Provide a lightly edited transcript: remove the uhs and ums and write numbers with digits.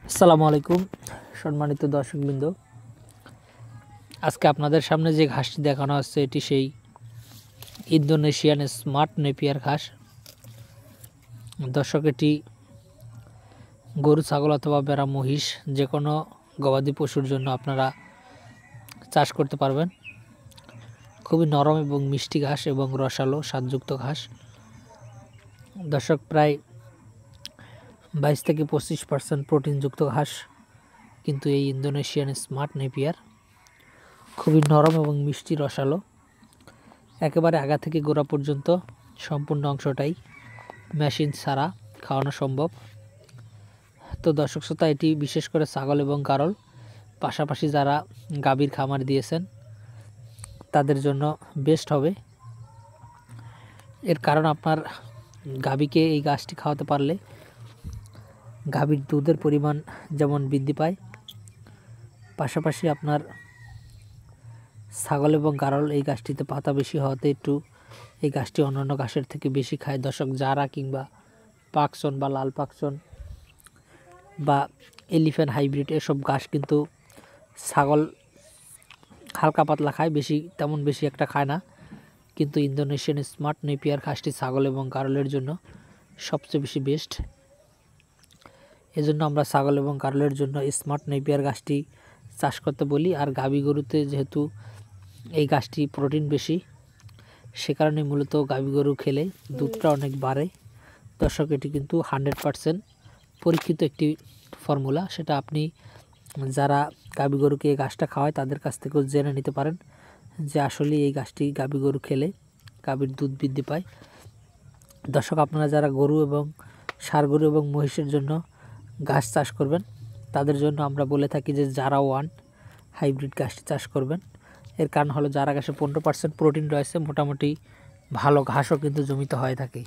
আসসালামু আলাইকুম সম্মানিত দর্শকবৃন্দ। আজকে আপনাদের সামনে যে ঘাসটি দেখানো হচ্ছে এটি সেই ইন্দোনেশিয়ান স্মার্ট নেপিয়ার ঘাস। দর্শক, এটি গরু, ছাগল অথবা ভেড়া, মহিষ যে কোনো গবাদি পশুর জন্য আপনারা চাষ করতে পারবেন। খুবই নরম এবং মিষ্টি ঘাস এবং রসালো স্বাদযুক্ত ঘাস। দর্শক, প্রায় 22 থেকে 25% প্রোটিনযুক্ত ঘাস কিন্তু এই ইন্দোনেশিয়ান স্মার্ট নেপিয়ার। খুবই নরম এবং মিষ্টি রসালো, একেবারে আগা থেকে গোড়া পর্যন্ত সম্পূর্ণ অংশটাই মেশিন ছাড়া খাওয়ানো সম্ভব। তো দর্শক শ্রোতা, এটি বিশেষ করে ছাগল এবং গারল, পাশাপাশি যারা গাভীর খামার দিয়েছেন তাদের জন্য বেস্ট হবে। এর কারণ আপনার গাভীকে এই ঘাসটি খাওয়াতে পারলে গাভীর দুধের পরিমাণ যেমন বৃদ্ধি পায়, পাশাপাশি আপনার ছাগল এবং গারল এই ঘাসটিতে পাতা বেশি হওয়াতে একটু এই ঘাসটি অন্যান্য ঘাসের থেকে বেশি খায়। দর্শক, জারা কিংবা পাকচন বা লাল পাকচন বা এলিফ্যান্ট হাইব্রিড এসব ঘাস কিন্তু ছাগল হালকা পাতলা খায়, তেমন বেশি একটা খায় না। কিন্তু ইন্দোনেশিয়ান স্মার্ট নেপিয়ার ঘাসটি ছাগল এবং গারলের জন্য সবচেয়ে বেশি বেস্ট। এজন্য আমরা ছাগল এবং গারলের জন্য স্মার্ট নেপিয়ার ঘাসটি চাষ করতে বলি। আর গাভী গরুতে যেহেতু এই ঘাসটি প্রোটিন বেশি, সে কারণে মূলত গাভী গরু খেলে দুধটা অনেক বাড়ে। দর্শক, এটি কিন্তু 100% পরীক্ষিত একটি ফর্মুলা। সেটা আপনি যারা গাভী গরুকে এই ঘাসটা খাওয়ায় তাদের কাছ থেকেও জেনে নিতে পারেন যে আসলে এই ঘাসটি গাভী গরু খেলে গাভীর দুধ বৃদ্ধি পায়। দর্শক, আপনারা যারা গরু এবং ষাঁড় গরু এবং মহিষের জন্য ঘাস চাষ করবেন তাদের জন্য আমরা বলে থাকি যে জারা 1 হাইব্রিড ঘাসটি চাষ করবেন। এর কারণ হলো জারা ঘাসে 15% প্রোটিন রয়েছে, মোটামুটি ভালো ঘাসও কিন্তু জমিতে হয়ে থাকে।